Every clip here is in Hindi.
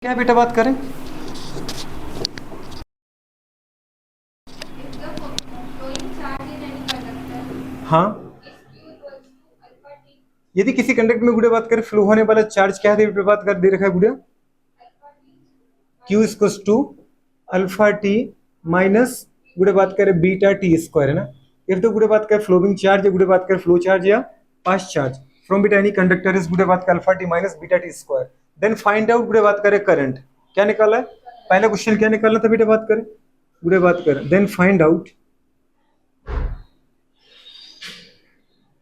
क्या बेटा बात करें। हाँ, यदि किसी कंडक्टर में गुड़े बात करें फ्लो होने वाला चार्ज क्या है बेटा बात कर दे रखा है गुड़िया Q equals to alpha T minus गुड़े बात करें बीटा टी स्क्वायर है ना। इफ तो गुड़े बात करें फ्लोइंग चार्ज या गुड़े बात करें फ्लो चार्ज या pass charge from beta any conductor is गुड़े बात करें alpha T minus beta t square then find out गुड़े बात करें करंट। क्या निकाला है पहला क्वेश्चन, क्या निकालना था बेटा बात करें गुड़े बात करें देन फाइंड आउट।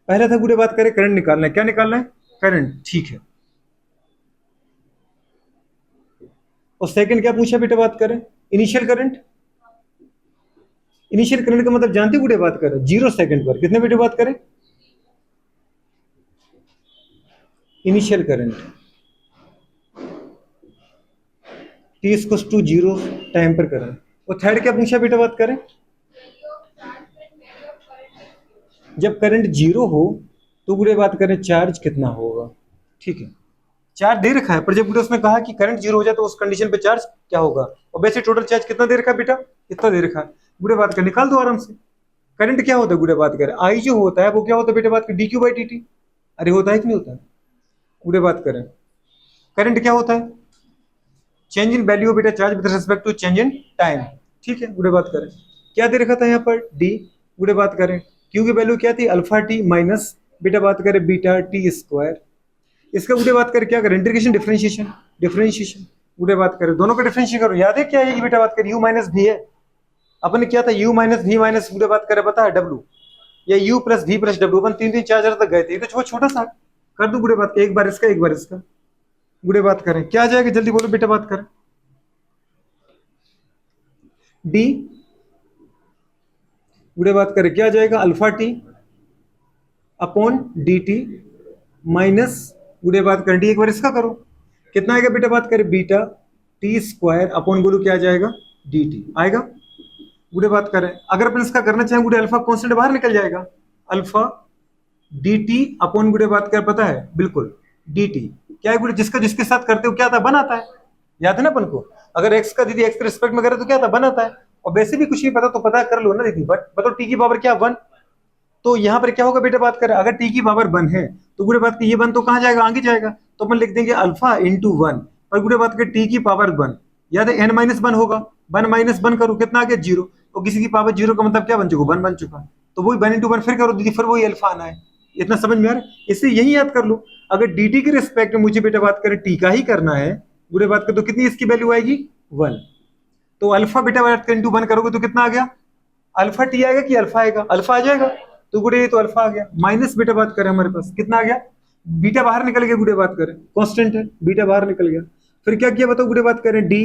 पहला था गुड़े बात करें करंट निकालना है। क्या निकालना है करंट, ठीक है। और सेकंड क्या पूछा बेटा बात करें इनिशियल करंट। इनिशियल करंट का मतलब जानते गुड़े बात करें 0 सेकंड पर कितने बेटे बात करें initial current T equals to 0 time पर करंट। और थर्ड क्या पूछा बेटा बात करें जब करंट 0 हो तो गुड़े बात करें चार्ज कितना होगा। ठीक है, चार्ज दे रखा है पर जब गुड़े उसने कहा कि करंट 0 हो जाए तो उस कंडीशन पे चार्ज क्या होगा। और वैसे टोटल चार्ज कितना दे रखा है बेटा, इतना दे रखा है। गुड़े बात कर निकाल दो आराम से। करंट क्या होता है गुड़े बात करें आई जो होता है वो क्या होता है बेटे बात करें D Q by D T. अरे होता है कि नहीं होता है गुड़े बात करें करंट क्या होता है चेंज इन वैल्यू बेटा charge with respect to change in time. ठीक है, गुड़े बात करें क्या दे रखा था यहाँ पर डी। गुड़े बात करें क्यू की वैल्यू क्या थी अल्फा टी माइनस बेटा बात करें बीटा टी स्क्वायर। इसका गुड़े बात करें क्या करें इंटीग्रेशन डिफरेंशिएशन डिफरेंशिएशन गुड़े बात करें दोनों का डिफरेंशिएट करो। याद है क्या है बेटा बात करें यू माइनस भी है अपन ने क्या था यू माइनस भी माइनस गुड़े बात करें पता है डब्ल्यू या यू प्लस भी प्लस डब्ल्यू अपन तीन तीन चार हजार तक गए थे। ये तो छोटा सा कर दो गुड़े बात एक बार इसका एक बार इसका गुड़े बात करें क्या आ जाएगा जल्दी बोलो बेटा बात करें डी गुड़े बात करें क्या आ जाएगा alpha T upon D T minus गुड़े बात करें डी एक बार इसका करो कितना आएगा बेटा बात करें बीटा टी स्क्वायर अपॉन बोलो क्या आ जाएगा डी टी आएगा। गुड़े बात करें अगर अपन इसका करना चाहें गुड़े अल्फा कॉन्स्टेंट बाहर निकल जाएगा अल्फा डी टी अपॉन गुड़े बात कर पता है बिल्कुल डी टी क्या है गुड़े जिसका जिसके साथ करते हो क्या था बन आता है। याद है ना अपन को अगर एक्स का दीदी एक्स के रिस्पेक्ट में करे तो क्या था बन आता है। और वैसे भी कुछ नहीं पता तो पता कर लो ना दीदी बट बताओ टी की पावर क्या 1। तो यहाँ पर क्या होगा बेटा बात करें अगर टी की पावर 1 है तो गुड़े बात की ये 1 तो कहाँ जाएगा आगे जाएगा तो अपन लिख देंगे अल्फा इंटू 1 पर गुड़े बात करें टी की पावर 1 याद है एन माइनस 1 होगा 1 माइनस 1 करो कितना आ गया 0 और किसी की पावर 0 का मतलब क्या बन चुका 1 बन चुका तो वही 1 इंटू 1 फिर करो दीदी फिर वही अल्फा आना है। इतना समझ में आ रहा है इससे यही याद कर लो अगर dt के रिस्पेक्ट में मुझे बेटा बात करें टी का ही करना है गुड़े बात करें तो कितनी इसकी वैल्यू आएगी 1 तो अल्फा बेटा बात करें इंटू 1 करोगे तो कितना आ गया अल्फा टी आएगा कि अल्फा आएगा अल्फा आ जाएगा तो गुड़े तो अल्फा आ गया माइनस बेटा बात करें हमारे पास कितना आ गया बीटा बाहर निकल गया गुड़े बात करें कांस्टेंट है बीटा बाहर निकल गया फिर क्या किया बताओ गुड़े बात करें डी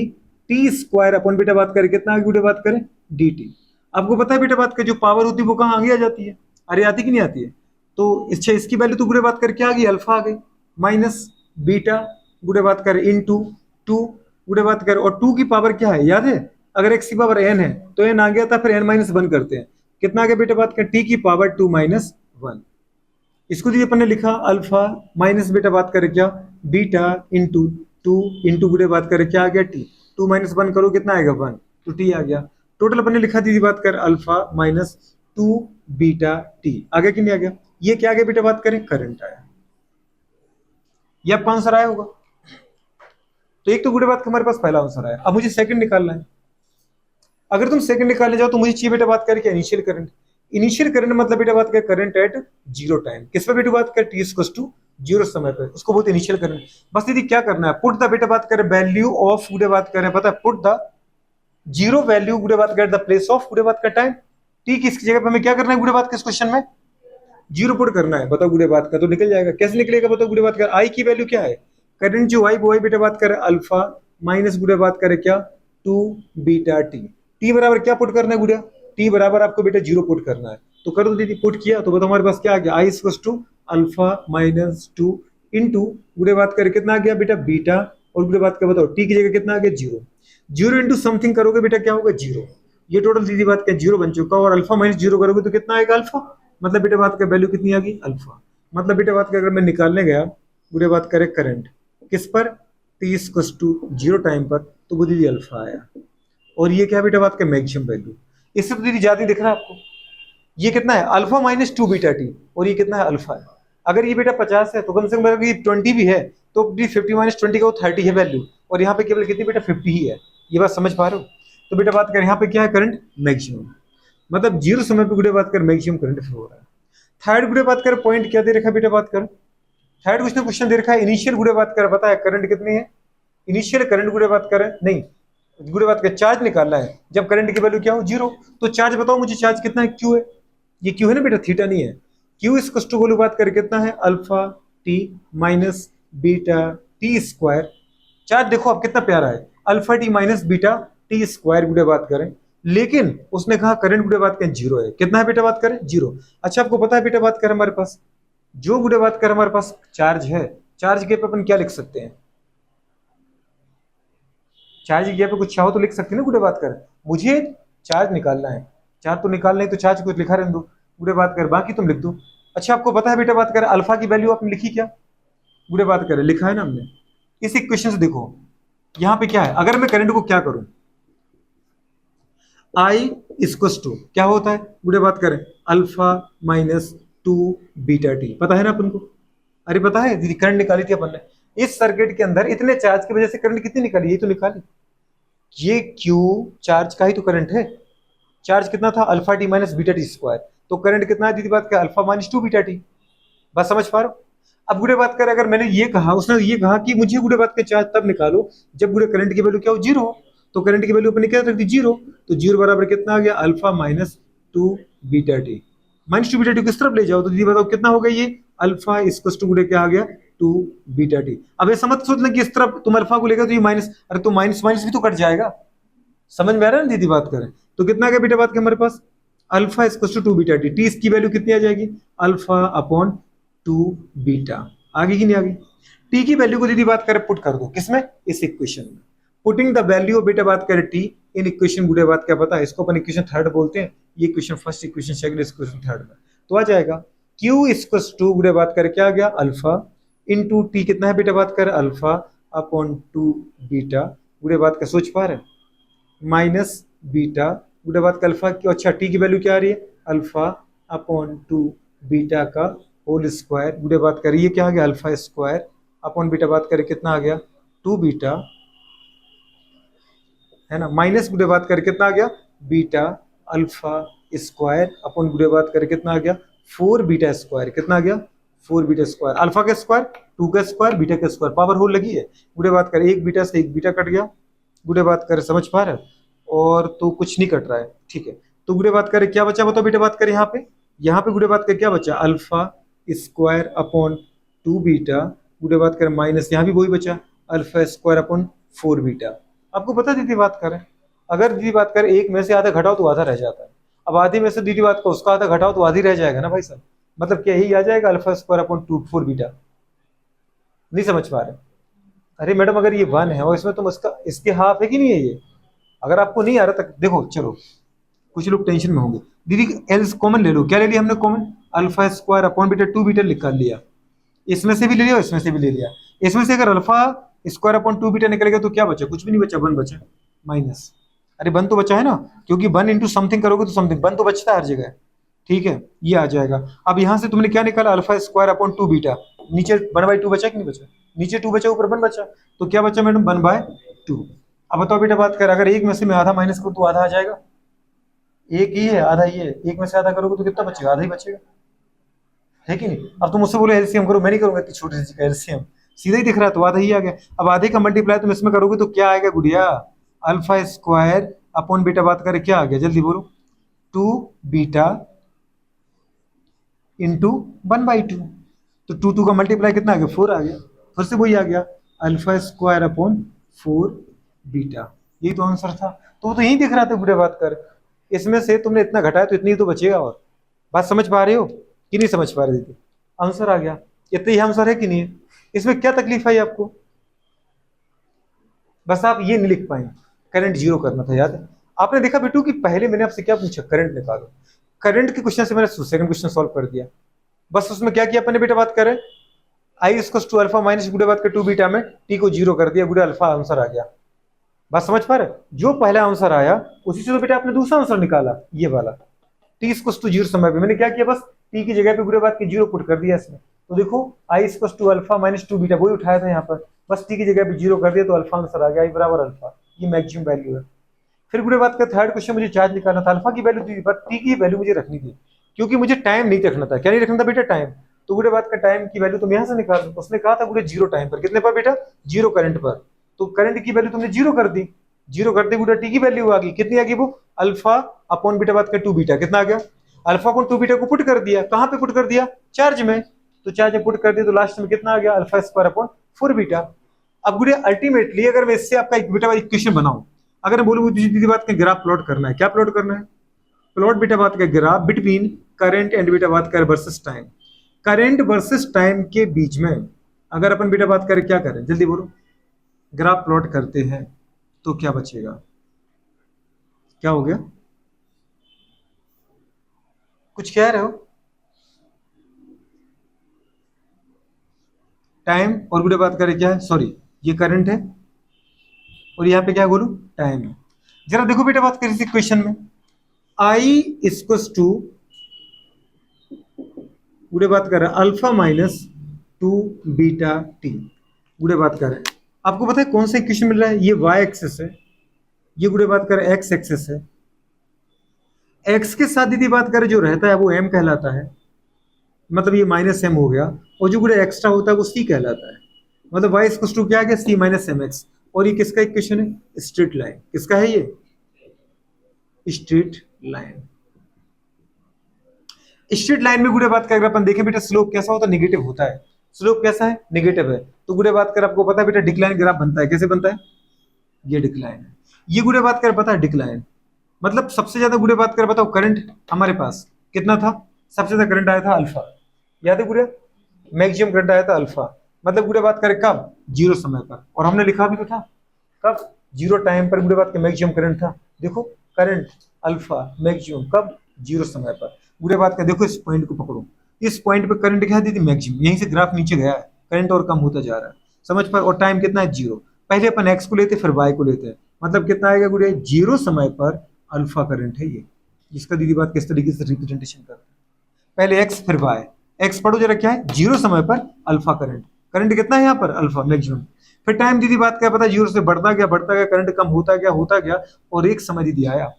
टी स्क्वायर अपॉन बेटा बात करें कितना आ गया गुड़े बात करें डी टी। आपको पता है बेटा बात करें जो पावर होती है वो कहाँ आगे आ जाती है अरे आती कि नहीं आती है तो इसकी वैल्यू तो गुड़े बात कर क्या आ गई अल्फा आ गई माइनस बीटा गुड़े बात कर इनटू 2 गुड़े बात कर और 2 की पावर क्या है याद है अगर x की पावर n है तो n आ गया था फिर n माइनस 1 करते हैं कितना आ गया बेटा बात कर t की पावर 2 माइनस 1। इसको जो अपन ने लिखा अल्फा माइनस बेटा बात करे क्या बीटा इंटू 2 इंटू गुड़े बात करे क्या आ गया t 2 माइनस 1 करो कितना आएगा 1 तो t आ गया। टोटल अपन ने लिखा दीदी बात कर अल्फा माइनस 2 बीटा t आ गया कि नहीं आ गया। ये क्या आ गया बेटा बात करें करंट आया। ये आपका आंसर आया होगा तो एक तो गुड़े बात का हमारे पास पहला आंसर आया। अब मुझे सेकंड निकालना है। अगर तुम सेकंड निकालने जाओ तो मुझे चाहिए बेटा बात करके इनिशियल करंट। इनिशियल करंट मतलब बेटा बात कर करंट एट 0 टाइम किस पे बेटा बात कर टी इक्वल्स टू 0 समय पे उसको बोलते इनिशियल करंट। बस दीदी क्या करना है पुट द बेटा बात करें वैल्यू ऑफ गुड़े बात करें पता है पुट द 0 वैल्यू गुड़े बात कर द प्लेस ऑफ गुड़े बात का टाइम टी किसकी जगह पे हमें क्या करना है गुड़े बात के इस क्वेश्चन में 0 पुट करना है। बताओ गुड़े बात का तो निकल जाएगा कैसे निकलेगा बताओ गुड़े बात कर आई की वैल्यू क्या है करंट जो आई वो आई बेटा बात करे अल्फा माइनस गुड़े बात करे क्या 2 बीटा टी टी बराबर क्या पुट करना है गुड़िया टी बराबर आपको बेटा 0 पुट करना है तो कर दो दीदी पुट किया तो बताओ हमारे पास क्या आ गया I equals to alpha minus 2 into गुड़े बात करे कितना आ गया बेटा बीटा और गुड़े बात का बताओ टी की जगह कितना आ गया 0 0 इंटू समथिंग करोगे बेटा क्या होगा 0 ये टोटल दीदी बात का 0 बन चुका और अल्फा माइनस 0 करोगे तो कितना आएगा अल्फा मतलब बेटा बात का वैल्यू कितनी आ गई अल्फा मतलब बेटा बात का अगर मैं निकालने गया गुड़े बात करे करंट किस पर टी इक्वल्स टू 0 टाइम पर, तो वो दीदी अल्फा आया। और ये क्या बेटा बात का मैक्सिमम वैल्यू, इससे तो दीदी ज्यादा दिख रहा है आपको। ये कितना है अल्फा माइनस 2 बीटा टी, और ये कितना है अल्फा है। अगर ये बेटा 50 है तो कम से कम अगर ये 20 भी है तो 50 माइनस 20 का वो 30 है वैल्यू, और यहाँ पे केवल कितनी बेटा 50 ही है। ये बात समझ पा रहे हो। तो बेटा बात करें यहाँ पे क्या है करंट मैक्सिमम, मतलब 0 समय पे गुड़े बात कर मैक्सिमम करंट फ्लो हो रहा है। थर्ड गुड़े बात कर पॉइंट क्या दे रखा है बेटा बात कर, थर्ड क्वेश्चन दे रखा है इनिशियल गुड़े बात कर, पता है करंट कितनी है, इनिशियल करंट गुड़े बात कर नहीं गुड़े बात कर चार्ज निकालना है जब करंट की वैल्यू क्या हो 0। तो चार्ज बताओ मुझे, चार्ज कितना है, क्यू है, ये क्यू है ना बेटा, थीटा नहीं है। क्यू इस कस्टो वैल्यू बात कर कितना है alpha T minus beta t square. Charge देखो अब कितना प्यारा है, alpha T minus beta t square गुड़े बात करें, लेकिन उसने कहा करंट गुड़े बात करें 0 है। कितना है बेटा बात करें 0। अच्छा आपको पता है बेटा बात करें हमारे पास जो गुड़े बात कर हमारे पास चार्ज है, चार्ज के पे अपन क्या लिख सकते हैं, चार्ज की जगह पे कुछ चाहो तो लिख सकते हैं ना गुड़े बात कर। मुझे चार्ज निकालना है, चार्ज तो निकालना है तो चार्ज कुछ लिखा रहने दो गुड़े बात कर, बाकी तुम लिख दो। अच्छा आपको पता है बेटा बात कर अल्फा की वैल्यू आपने लिखी क्या, गुड़े बात कर लिखा है ना हमने। इस इक्वेशन से देखो यहां पे क्या है, अगर मैं करंट को क्या करूं आई इक्वल्स टू क्या होता है गुड़े बात करें अल्फा माइनस 2 बीटा टी, पता है ना अपन को। अरे पता है दीदी करंट निकाली थी अपन ने इस सर्किट के अंदर, इतने चार्ज की वजह से करंट कितनी निकाली, ये तो निकाली, ये क्यू चार्ज का ही तो करंट है। चार्ज कितना था alpha T minus beta t square, तो करंट कितना है दीदी बात का अल्फा माइनस 2 बीटा टी। बस समझ पा रहे हो। अब गुड़े बात कर अगर मैंने ये कहा, उसने ये कहा कि मुझे गुड़े बात का चार्ज तब निकालो जब गुड़े करंट की वैल्यू क्या हो 0, तो करंट की वैल्यू अपने क्या रख दी 0, तो 0 बराबर कितना आ गया alpha minus 2 beta T. Minus 2 beta T किस तरफ ले जाओ तो दीदी बताओ कितना हो गया ये अल्फा इक्वल्स टू गुड़े क्या आ गया 2 बीटा टी। अब ऐसा मत सोचना कि इस तरफ तुम अल्फा को लेकर तो ये माइनस, अरे तो माइनस माइनस भी तो कट जाएगा, समझ में आ रहा है ना दीदी बात करें। तो कितना आ गया बेटा बात के हमारे पास alpha equals to 2 beta t, t इसकी वैल्यू कितनी आ जाएगी अल्फा अपॉन 2 बीटा, आगे की नहीं आगे। टी की वैल्यू को दीदी बात करें पुट कर दो किसमें इस इक्वेशन में, पुटिंग द वैल्यू ऑफ बेटा बात करें टी इन इक्वेशन गुड़े बात क्या पता है, इसको अपन इक्वेशन थर्ड बोलते हैं, ये equation first equation second equation third में तो आ जाएगा क्यू इक्वल्स टू गुड़े बात करें क्या आ गया अल्फा इनटू टी कितना है बेटा बात करें अल्फा अपॉन 2 बीटा गुड़े बात का सोच पा रहे माइनस बीटा गुड़े बात का अल्फा क्यों, अच्छा टी की वैल्यू क्या आ रही है अल्फा अपॉन 2 बीटा का होल स्क्वायर गुड़े बात करें, ये क्या आ गया अल्फा स्क्वायर अपॉन बीटा बात करें कितना आ गया 2 बीटा है ना, माइनस गुड़े बात करें कितना आ गया बीटा अल्फा स्क्वायर अपॉन गुड़े बात करें कितना आ गया 4 बीटा स्क्वायर, कितना आ गया 4 बीटा स्क्वायर, अल्फा का स्क्वायर 2 का स्क्वायर बीटा का स्क्वायर, पावर होल लगी है गुड़े बात करें, एक बीटा से एक बीटा कट गया गुड़े बात करें, समझ पा रहे और तो कुछ नहीं कट रहा है ठीक है। तो गुड़े बात करें क्या बचा बताओ बेटा बात करें यहाँ पे गुड़े बात करें क्या बचा अल्फा स्क्वायर अपॉन 2 बीटा गुड़े बात करें माइनस यहाँ भी वही बचा अल्फा स्क्वायर अपॉन 4 बीटा। आपको पता दीदी बात करें अगर दीदी बात करें एक में से आधा घटाओ तो आधा रह जाता है, अब आधी में से दीदी बात को उसका आधा घटाओ तो आधी रह जाएगा ना भाई साहब, मतलब क्या यही आ जाएगा अल्फा स्क्वायर अपॉन 4 बीटा, नहीं समझ पा रहे। अरे मैडम अगर ये 1 है और इसमें तुम इसका इसके हाफ है कि नहीं है ये, अगर आपको नहीं आ रहा तक देखो चलो कुछ लोग टेंशन में होंगे दीदी एल कॉमन ले लो, क्या ले लिया हमने common alpha square upon beta 2 beta निकाल लिया, इसमें से भी ले लिया इसमें से भी ले लिया, इसमें से अगर अल्फा स्क्वायर अपॉन 2 बीटा निकलेगा तो क्या बचा कुछ भी नहीं बचा 1 बचा माइनस, अरे 1 तो बचा है ना क्योंकि 1 इंटू समथिंग करोगे तो समथिंग 1 तो बचता है हर जगह ठीक है, ये आ जाएगा। अब यहाँ से तुमने क्या निकाला अल्फा स्क्वायर अपॉन 2 बीटा, नीचे 1/2 बचा कि नहीं बचा, नीचे 2 बचा ऊपर 1 बचा, तो क्या बचा मैडम 1/2। अब बताओ बेटा बात कर अगर एक में से मैं आधा माइनस करूँ तो आधा आ जाएगा, एक ही है आधा ही है, एक में से आधा करोगे तो कितना बचेगा आधा ही बचेगा है कि नहीं। अब तुम मुझसे बोले एलसीएम करो, मैं नहीं करूंगा इतनी छोटी सी एलसीएम, सीधा ही दिख रहा है तो आधा ही आ गया। अब आधे का मल्टीप्लाई तुम इसमें करोगे तो क्या आएगा गुड़िया अल्फा स्क्वायर अपॉन बीटा बात करें क्या आ गया जल्दी बोलो 2 बीटा इंटू 1/2, तो 2 का मल्टीप्लाई कितना आ गया 4 आ गया, फिर से वही आ गया अल्फा स्क्वायर अपॉन 4 बीटा, यही तो आंसर था। तो वो तो यही दिख रहा था गुड़िया बात कर, इसमें से तुमने इतना घटाया तो इतनी ही तो बचेगा, और बात समझ पा रहे हो कि नहीं समझ पा रहे थे, आंसर आ गया, इतना ही आंसर है कि नहीं है, इसमें क्या तकलीफ आई आपको, बस आप ये नहीं लिख पाए करंट 0 करना था, याद है आपने देखा बेटू कि पहले मैंने आपसे क्या पूछा करंट निकालो, करंट के क्वेश्चन से मैंने सेकंड क्वेश्चन सॉल्व कर दिया, बस उसमें क्या किया अपने बेटा बात करें आई इसको टू अल्फा माइनस गुड़े बात कर टू बीटा में टी को जीरो कर दिया, गुड़े अल्फा आंसर आ गया। बात समझ पा रहे? जो पहला आंसर आया उसी से तो बेटा आपने दूसरा आंसर निकाला, ये वाला टी इसको टू जीरो समय पे मैंने क्या किया, बस टी की जगह पे गुड़े बात के जीरो पुट कर दिया इसमें। तो देखो आई इसको two alpha minus two beta वही उठाया था यहाँ पर, बस टी की जगह पे जीरो कर दिया तो अल्फा आंसर आ गया, आई बराबर अल्फा, ये मैक्सिमम वैल्यू है। फिर गुड़े बात का थर्ड क्वेश्चन, मुझे चार्ज निकालना था, अल्फा की वैल्यू थी पर टी की वैल्यू मुझे रखनी थी, क्योंकि मुझे टाइम नहीं रखना था। क्या नहीं रखना था बेटा? टाइम। तो गुड़े बात का टाइम की वैल्यू तुम यहाँ से निकाल दो। उसने कहा था गुड़े जीरो टाइम पर, कितने पर बेटा? जीरो करंट पर। तो करंट की वैल्यू तुमने जीरो कर दी, जीरो करते गुड़े टी की वैल्यू आ गई, कितनी आ गई वो? अल्फा अपॉन बीटा बात का टू बीटा, कितना आ गया? अल्फा अपॉन टू बीटा को पुट कर दिया, कहां पे पुट कर दिया? चार्ज में। तो चार्ज में पुट कर दिया तो लास्ट में कितना आ गया? Alpha square upon four beta. अब गुड़े अल्टीमेटली अगर मैं इससे आपका एक बीटा वाला इक्वेशन बनाऊं, अगर मैं बोलूं दीदी बात का ग्राफ प्लॉट करना है, क्या प्लॉट करना है? प्लॉट बीटा बात का graph between current and beta बात कर versus time, current versus time के बीच में अगर अपन बीटा बात करें क्या करें, जल्दी बोलो। ग्राफ प्लॉट करते हैं तो क्या बचेगा? क्या हो गया? कुछ कह रहे हो? टाइम और गुड़े बात करें क्या है? सॉरी, ये करंट है और यहाँ पे क्या बोलू? टाइम है। जरा देखो बेटा बात करें इस इक्वेशन में, आई इक्वल्स टू गुड़े बात कर रहे हैं alpha minus two beta T, गुड़े बात कर रहे हैं। आपको पता है कौन सा इक्वेशन मिल रहा है? ये वाई एक्सेस है, ये गुड़े बात कर एक्स एक्सेस है। एक्स के साथ दीदी बात करें जो रहता है वो एम कहलाता है, मतलब ये माइनस एम हो गया, और जो गुड़े एक्स्ट्रा होता है वो सी कहलाता है। मतलब वाई इक्वल्स टू क्या आ गया? सी माइनस एम एक्स। और ये किसका इक्वेशन है? Straight line. किसका है ये? Straight line. स्ट्रेट लाइन में गुड़े बात कर अगर अपन देखें बेटा स्लोप कैसा होता है? नेगेटिव होता है। स्लोप कैसा है? नेगेटिव है। तो गुड़े बात कर आपको पता है बेटा डिक्लाइन ग्राफ बनता है, कैसे बनता है? ये डिक्लाइन है। ये गुड़े बात कर पता है डिक्लाइन मतलब सबसे ज्यादा गुड़े बात कर बताओ करंट हमारे पास कितना था? सबसे ज्यादा करंट आया था अल्फा, याद है गुड़े? मैक्सिमम करंट आया था अल्फा। मतलब गुड़े बात करें कब? जीरो समय पर। और हमने लिखा भी तो था कब? जीरो टाइम पर गुड़े बात का मैक्सिमम करंट था। देखो करंट अल्फा मैक्सिमम कब? जीरो समय पर। गुड़े बात का देखो इस पॉइंट को पकड़ो, इस पॉइंट पे करंट क्या दी थी? मैक्सिमम। यहीं से ग्राफ नीचे गया है, करंट और कम होता जा रहा है, समझ पर। और टाइम कितना है? जीरो। पहले अपन एक्स को लेते फिर वाई को लेते हैं, मतलब कितना आएगा गुड़े? जीरो समय पर अल्फा करंट है ये, जिसका दीदी बात किस तरीके से रिप्रेजेंटेशन करते हैं। पहले एक्स फिर वाई। एक्स पढ़ो जरा क्या है? जीरो समय पर अल्फा करंट। करंट कितना है यहाँ पर? Alpha maximum. फिर टाइम दीदी बात क्या पता? जीरो से बढ़ता गया, करंट कम होता गया और एक समय दीदी आया।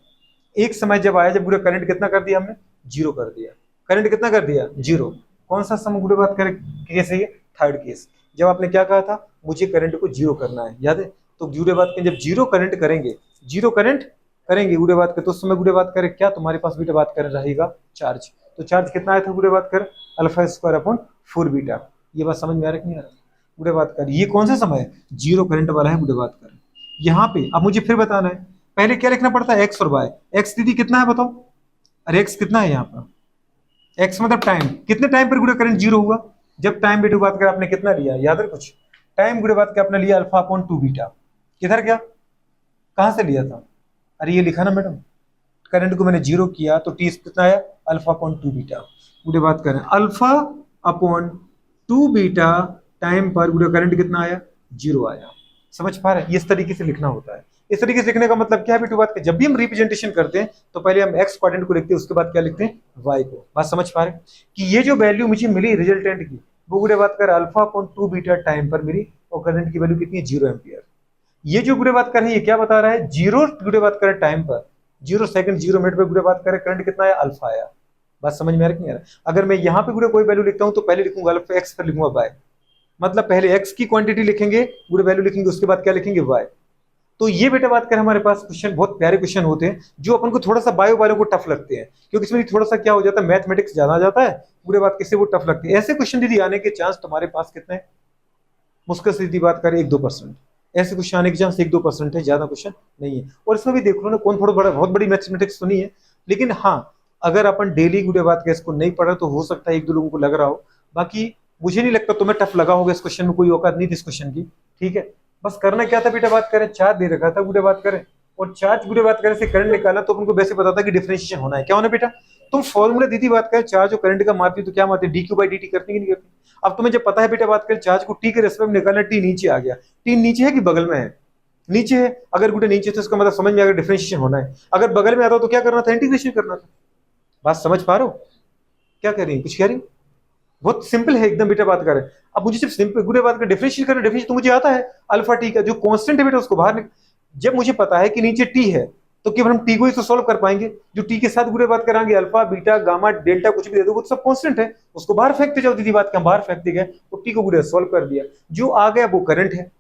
एक समय जब आया जब पूरा करंट कितना कर दिया हमने? जीरो कर दिया। करंट कितना कर दिया? जीरो। कौन सा समय गुड़े बात करें केस है ये? Third case. जब आपने क्या कहा था? मुझे करंट को जीरो करना है, याद है? तो गुड़े बात करें जब जीरो करंट करेंगे गुड़े बात करें तो उस समय गुड़े बात करें क्या तुम्हारे पास बीटा बात करें रहेगा? चार्ज। तो चार्ज कितना आया था गुड़े बात कर? Alpha square upon four beta. ये बात समझ में आ रही नहीं आ रहा? गुड़े बात कर ये कौन सा समय है? जीरो करंट वाला है गुड़े बात कर। यहाँ पे अब मुझे फिर बताना है, पहले क्या लिखना पड़ता है? एक्स और वाई। एक्स दीदी कितना है बताओ? अरे एक्स कितना है यहाँ पर? एक्स मतलब टाइम। कितने टाइम पर गुड़े करंट जीरो हुआ? जब टाइम बेटू बात कर आपने कितना लिया, याद है कुछ? टाइम गुड़े बात कर आपने लिया अल्फा अपॉन टू बीटा। किधर गया? कहां से लिया था? अरे ये लिखा ना मैडम, करंट को मैंने जीरो किया तो टी कितना आया? Alpha upon two beta. गुड़े बात करें alpha upon two beta time पर गुड़े करंट कितना आया? जीरो आया। समझ पा रहे हैं? इस तरीके से लिखना होता है। इस तरीके से लिखने का मतलब क्या है बेटू बात? जब भी हम रिप्रेजेंटेशन करते हैं तो पहले हम एक्स क्वाड्रेंट को लिखते हैं, उसके बाद क्या लिखते हैं? वाई को। बात समझ पा रहे हैं कि ये जो वैल्यू मुझे मिली रिजल्टेंट की वो गुड़े बात कर alpha upon two beta time पर मिली और करंट की वैल्यू कितनी है? Zero ampere. ये जो गुड़े बात कर रहे हैं ये क्या बता रहा है? जीरो गुड़े बात करें टाइम पर, जीरो सेकंड जीरो मिनट पे गुड़े बात करें करंट कितना आया? अल्फा आया। बात समझ में आ रही नहीं आ रहा? अगर मैं यहाँ पे गुड़े कोई वैल्यू लिखता हूँ तो पहले लिखूंगा अल्फा एक्स फिर लिखूंगा वाई, मतलब पहले एक्स की क्वांटिटी लिखेंगे गुड़े वैल्यू लिखेंगे उसके बाद क्या लिखेंगे? वाई। तो ये बेटा बात कर हमारे पास क्वेश्चन बहुत प्यारे क्वेश्चन होते हैं जो अपन को थोड़ा सा बायो वालों को टफ लगते हैं, क्योंकि इसमें थोड़ा सा क्या हो जाता है? मैथमेटिक्स ज्यादा आ जाता है, गुड़े बात किससे वो टफ लगती है। ऐसे क्वेश्चन दीदी आने के चांस तुम्हारे पास कितने? मुश्किल से दीदी बात करें 1-2%। ऐसे क्वेश्चन आने के चांस 1-2% है, ज्यादा क्वेश्चन नहीं है। और इसमें भी देख लो ना कौन थोड़ा बड़ा बहुत बड़ी मैथमेटिक्स तो नहीं है, लेकिन हाँ अगर अपन डेली गुड़े बात का इसको नहीं पढ़ा तो हो सकता है एक दो लोगों को लग रहा हो, बाकी मुझे नहीं लगता तुम्हें टफ लगा होगा। इस क्वेश्चन में कोई औकात नहीं थी इस क्वेश्चन की, ठीक है? बस करना क्या था बेटा बात करें, चार्ज दे रखा था गुड़े बात करें और चार्ज गुड़े बात करें से करंट निकालना तो उनको वैसे पता था कि डिफरेंशिएशन होना है। क्या होना बेटा? तुम फॉर्मूला दीदी बात करें चार्ज और करंट का मारती तो क्या मारती? D Q by D T करती कि नहीं करती? अब तुम्हें जब पता है बेटा बात करें चार्ज को टी के रेस्पेक्ट में निकालना, टी नीचे आ गया, टी नीचे है कि बगल में है? नीचे है। अगर गुटे नीचे तो इसका मतलब समझ में आ गया डिफरेंशिएशन होना है। अगर बगल में आता तो क्या करना था? इंटीग्रेशन करना था। बात समझ पा रहे हो? क्या कह रही है? कुछ कह रही? बहुत सिंपल है एकदम बेटा बात करें। अब मुझे सिर्फ सिंपल गुटे बात कर डिफरेंशिएट करना, डिफरेंशिएट तो मुझे आता है अल्फा टी का जो कांस्टेंट है बेटा उसको बाहर जब मुझे पता है कि नीचे टी है तो केवल हम टी को ही तो सॉल्व कर पाएंगे। जो टी के साथ गुटे बात कराएंगे अल्फा बीटा गामा डेल्टा कुछ भी दे दो वो सब कांस्टेंट है, उसको बाहर फेंकते जाओ। दीदी बात का बाहर फेंकते गए तो टी को गुटे सॉल्व कर दिया, जो आ गया वो करंट है।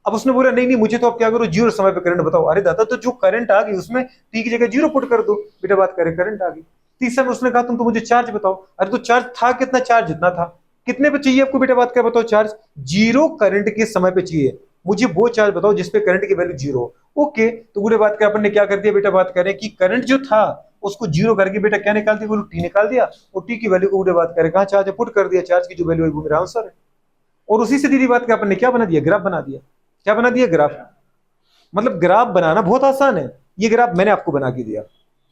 अब उसने बोला नहीं नहीं मुझे तो अब क्या करो जीरो समय पे करंट बताओ। अरे दादा तो जो करंट आ गई उसमें टी की जगह जीरो पुट कर दो, बेटा बात करें करंट आ गई। तीसरा में उसने कहा तुम तो मुझे चार्ज बताओ। अरे तो चार्ज था कितना? चार्ज जितना था। कितने पे चाहिए आपको बेटा बात कर बताओ? चार्ज जीरो करंट के समय पे चाहिए मुझे, वो चार्ज बताओ जिसपे करंट की वैल्यू जीरो। ओके तो बुरे बात कर अपन ने क्या कर दिया बेटा बात करें कि करंट जो था उसको जीरो करके बेटा क्या निकाल दिया? बोलो टी निकाल दिया, और टी की वैल्यू को बुरे बात करें कहा चार्ज पुट कर दिया, चार्ज की जो वैल्यू है वो मेरा आंसर है। और उसी से दीदी बात का अपन ने क्या बना दिया? ग्राफ बना दिया। क्या बना दिया? ग्राफ। मतलब ग्राफ बनाना बहुत आसान है, ये ग्राफ मैंने आपको बना के दिया।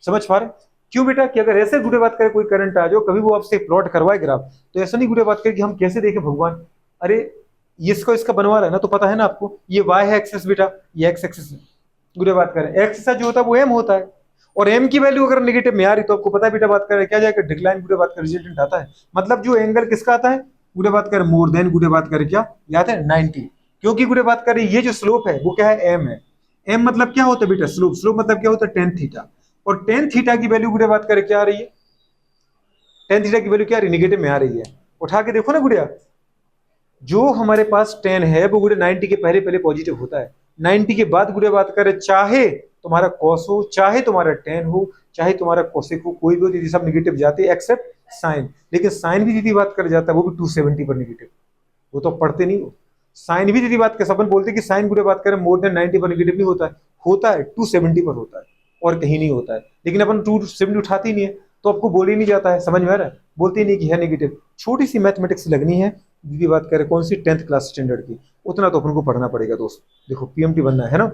समझ पा रहे? क्यों बेटा कि अगर ऐसे गुड़े बात करें कोई करंट आ जाओ कभी वो आपसे प्लॉट करवाए ग्राफ तो ऐसा नहीं गुड़े बात करें कि हम कैसे देखें भगवान। अरे ये इसका बनवा रहा है ना तो पता है ना आपको ये y है एक्सेस बेटा, ये x एक्सेस है। गुड़े बात करें एक्स जो होता है वो m होता है, और m की वैल्यू अगर नेगेटिव में आ रही तो आपको पता है बेटा बात करें क्या जाएगा? डिक्लाइन गुड़े बात कर रिजल्टेंट आता है। मतलब जो एंगल किसका आता है गुड़े बात करें? मोर देन गुड़े बात करें क्या याद है? 90। क्योंकि गुड़े बात करें ये जो स्लोप है वो क्या है? m है। m मतलब क्या होता है बेटा? स्लोप। स्लोप मतलब क्या होता है? Tan theta. और टेन थीटा की वैल्यू गुड़िया बात करें क्या आ रही है? टेन थीटा की वैल्यू क्या आ रही है? निगेटिव में आ रही है। उठा के देखो ना गुड़िया, जो हमारे पास टेन है वो गुड़िया 90 के पहले पहले पॉजिटिव होता है। 90 के बाद गुड़िया बात करें चाहे तुम्हारा कॉस हो, चाहे तुम्हारा टेन हो, चाहे तुम्हारा कोसेक हो, कोई भी दीदी सब निगेटिव जाते हैं एक्सेप्ट साइन। लेकिन साइन भी दीदी बात कर जाता है वो भी 270 पर निगेटिव, वो तो पढ़ते नहीं हो। साइन भी दीदी बात कर अपन बोलते कि साइन गुड़िया बात करें मोर देन 90 पर निगेटिव नहीं होता है, होता है 270 पर होता है और कहीं नहीं होता है। लेकिन अपन 270 उठाते ही नहीं है तो आपको बोल ही नहीं जाता है, समझ में आ रहा है? बोलते ही नहीं कि है नेगेटिव। छोटी सी मैथमेटिक्स लगनी है दीदी बात करें कौन सी? 10th क्लास स्टैंडर्ड की। उतना तो अपन को पढ़ना पड़ेगा दोस्त। देखो पीएमटी बनना है ना।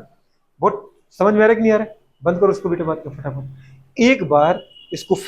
बहुत समझ में आ रहा है कि नहीं आ रहा है? बंद करो उसको बेटे बात कर फटाफट। एक बार इसको फिर